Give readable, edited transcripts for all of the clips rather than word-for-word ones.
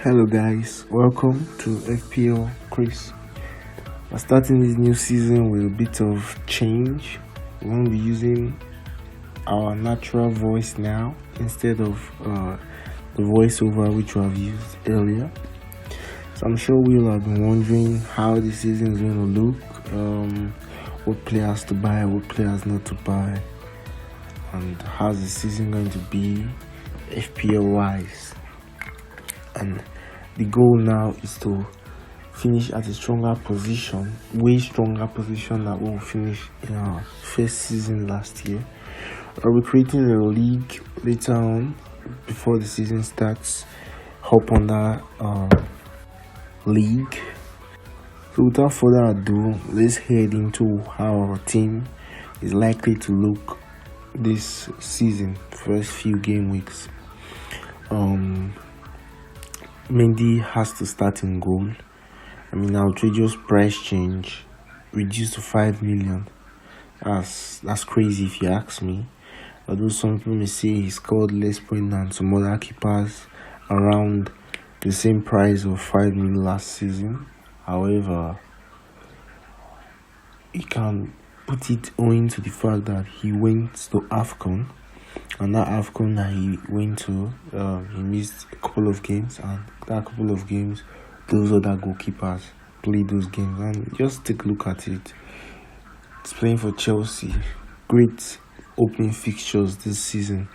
Hello guys, welcome to FPLcrisp. We're starting this new season with a bit of change. We won't be using our natural voice now instead of the voiceover which we have used earlier. So I'm sure we'll have been wondering how the season is going to look, what players to buy, what players not to buy, and how's the season going to be FPL wise. And the goal now is to finish at a stronger position, way stronger position than we finished in our first season last year. We're creating a league later on before the season starts. Hop on that league. So without further ado, let's head into how our team is likely to look this season, first few game weeks. Mendy has to start in goal. Outrageous price change reduced to 5 million. That's crazy if you ask me. Although some people may say he scored less points than some other keepers around the same price of 5 million last season. However, you can put it owing to the fact that he went to AFCON. And that AFCON that he went to, he missed a couple of games, and that couple of games, those other goalkeepers played those games. And just take a look at it. It's playing for Chelsea. Great opening fixtures this season.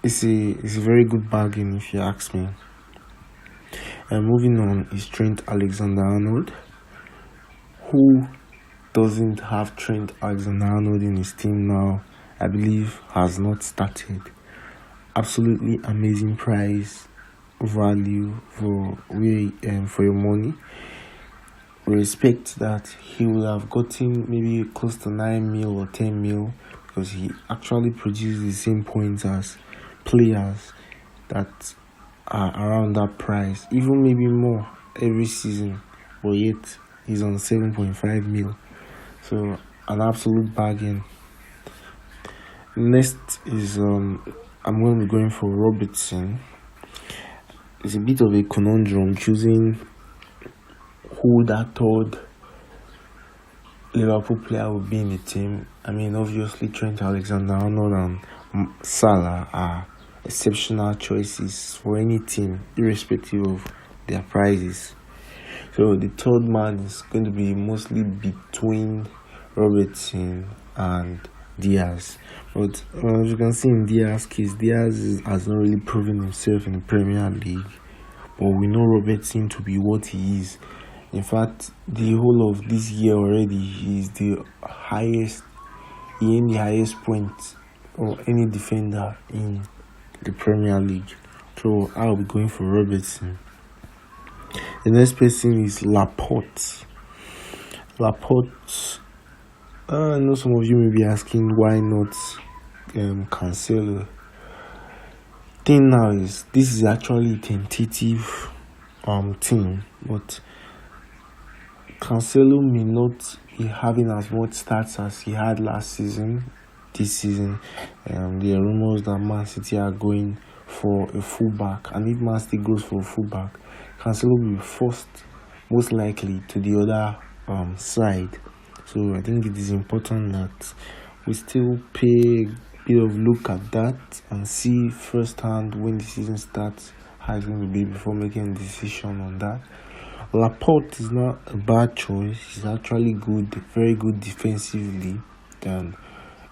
It's a very good bargain if you ask me. And moving on is Trent Alexander-Arnold, who doesn't have Trent Alexander-Arnold in his team now. I believe has not started. Absolutely amazing price value for your money. We respect that he will have gotten maybe close to 9 mil or 10 mil because he actually produces the same points as players that are around that price, even maybe more every season, but yet he's on 7.5 mil. So an absolute bargain. Next is I'm going to be going for Robertson. It's a bit of a conundrum choosing who that third Liverpool player will be in the team. Obviously Trent Alexander-Arnold and Salah are exceptional choices for any team, irrespective of their prices. So the third man is going to be mostly between Robertson and Diaz. But as you can see in Diaz's case, Diaz has not really proven himself in the Premier League, but we know Robertson to be what he is. In fact, the whole of this year already, he is the highest points of any defender in the Premier League. So I'll be going for Robertson. The next person is Laporte. I know some of you may be asking why not Cancelo. Thing now is this is actually a tentative team, but Cancelo may not be having as much stats as he had last season. This season, there are rumors that Man City are going for a fullback, and if Man City goes for a fullback, Cancelo will be forced most likely to the other side. So I think it is important that we still pay a bit of look at that and see firsthand when the season starts how it's going to be before making a decision on that. Laporte is not a bad choice. He's actually good, very good defensively. And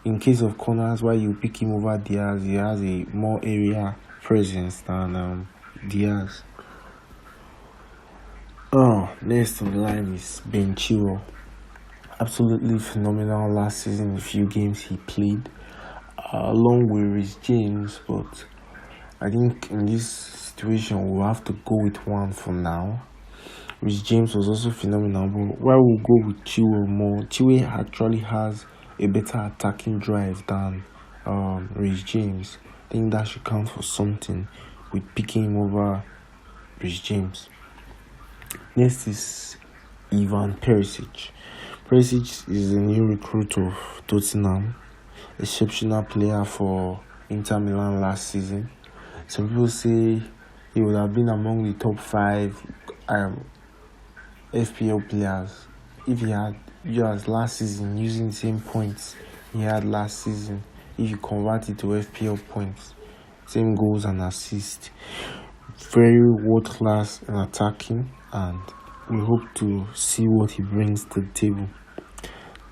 in case of corners, why you pick him over Diaz, he has a more area presence than Diaz. Next on the line is Ben Chilwell. Absolutely phenomenal last season. A few games he played along with Reece James, but I think in this situation we'll have to go with one for now. Reece James was also phenomenal, but why we'll go with Chilwell more. Chilwell actually has a better attacking drive than Reece James. I think that should count for something with picking him over Reece James. Next is Ivan Perisic. Perisic is a new recruit of Tottenham, exceptional player for Inter Milan last season. Some people say he would have been among the top 5 FPL players if he had used last season using the same points he had last season. If you convert it to FPL points, same goals and assists, very world class in attacking, and we hope to see what he brings to the table.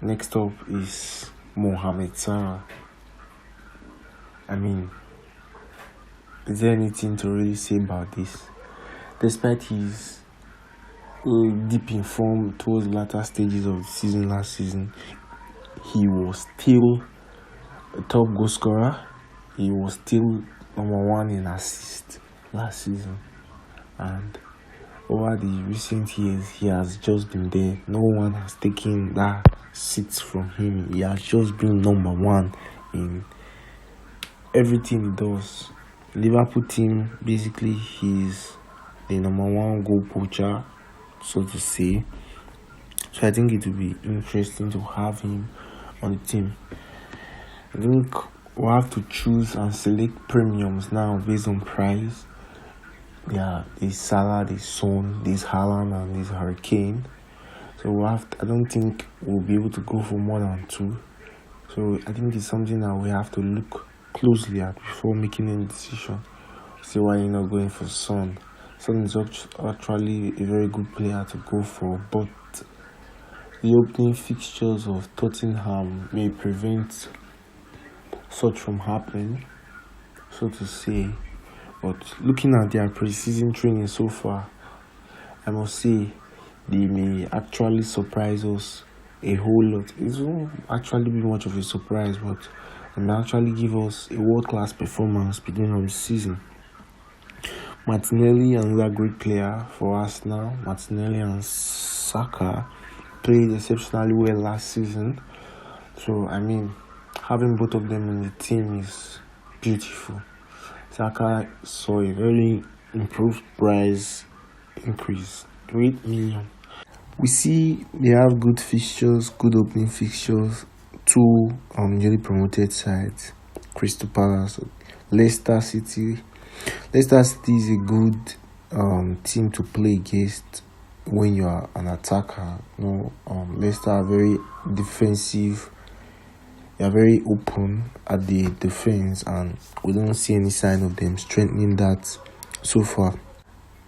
Next up is Mohamed Salah. I mean, is there anything to really say about this? Despite his deep in form towards the latter stages of the season last season, he was still a top goal scorer. He was still number 1 in assists last season, and over the recent years he has just been there. No one has taken that seat from him. He has just been number 1 in everything he does. Liverpool team, basically he's the number 1 goal poacher, so to say. So I think it will be interesting to have him on the team. I think we'll have to choose and select premiums now based on price. Yeah, there's Salah, there's Son, there's Haaland, and there's Hurricane. So I don't think we'll be able to go for more than 2. So I think it's something that we have to look closely at before making any decision. See why you're not going for Son. Son is actually a very good player to go for, but the opening fixtures of Tottenham may prevent such from happening, so to say. But looking at their pre-season training so far, I must say they may actually surprise us a whole lot. It won't actually be much of a surprise, but they may actually give us a world-class performance beginning of the season. Martinelli, another great player for us now. Martinelli and Saka played exceptionally well last season. So, I mean, having both of them in the team is beautiful. Saka saw a very improved price increase, 8 million. We see they have good fixtures, good opening fixtures. 2 newly promoted sides, Crystal Palace, Leicester City. Leicester City is a good team to play against when you are an attacker. Leicester are very defensive. They are very open at the defense, and we don't see any sign of them strengthening that so far.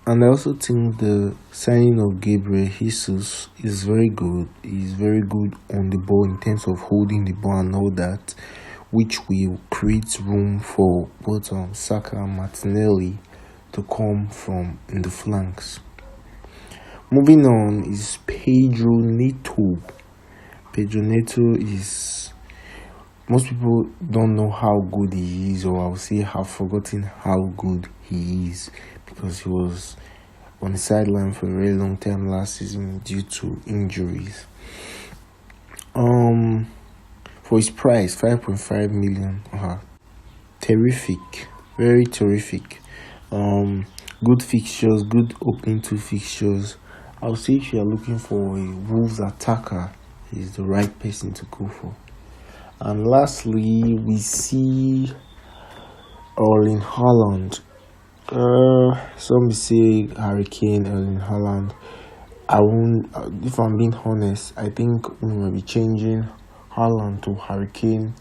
And I also think the signing of Gabriel Jesus is very good. He's very good on the ball in terms of holding the ball and all that, which will create room for both Saka and Martinelli to come from in the flanks. Moving on is Pedro Neto. Pedro Neto is... most people don't know how good he is, or I would say have forgotten how good he is, because he was on the sideline for a very long time last season due to injuries. For his price, 5.5 million. Terrific. Very terrific. Good fixtures, good opening 2 fixtures. I would say if you are looking for a Wolves attacker, he's the right person to go for. And lastly, we see Erling Haaland. Some say Hurricane, Erling Haaland. If I'm being honest, I think we will be changing Haaland to Hurricane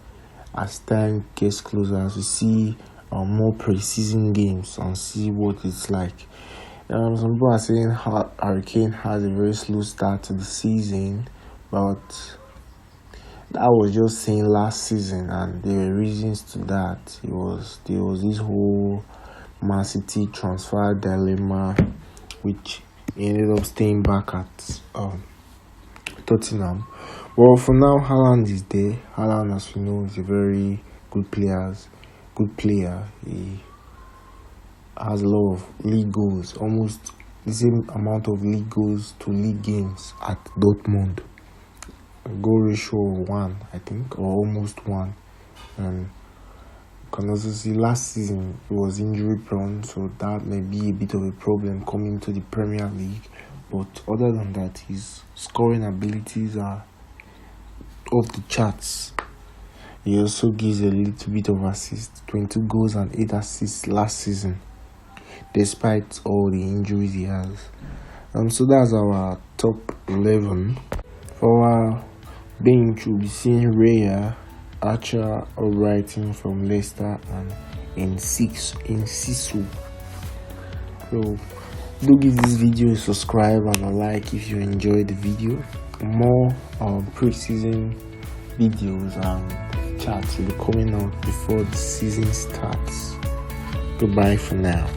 as time gets closer, as we see more pre-season games and see what it's like. Some people are saying Hurricane has a very slow start to the season, but that was just saying last season, and there were reasons to that. There was this whole Man City transfer dilemma, which he ended up staying back at Tottenham. Well, for now, Haaland is there. Haaland, as we know, is a very good player. He has a lot of league goals, almost the same amount of league goals to league games at Dortmund. A goal ratio of 1, I think, or almost 1. And you can also see last season he was injury prone, so that may be a bit of a problem coming to the Premier League. But other than that, his scoring abilities are off the charts. He also gives a little bit of assists, 22 goals and 8 assists last season. despite all the injuries he has. So that's our top 11. For our bench, we'll be seeing Raya, Archer, Robertson from Leicester, and Sisu. So do give this video a subscribe and a like if you enjoyed the video. More pre-season videos and charts will be coming out before the season starts. Goodbye for now.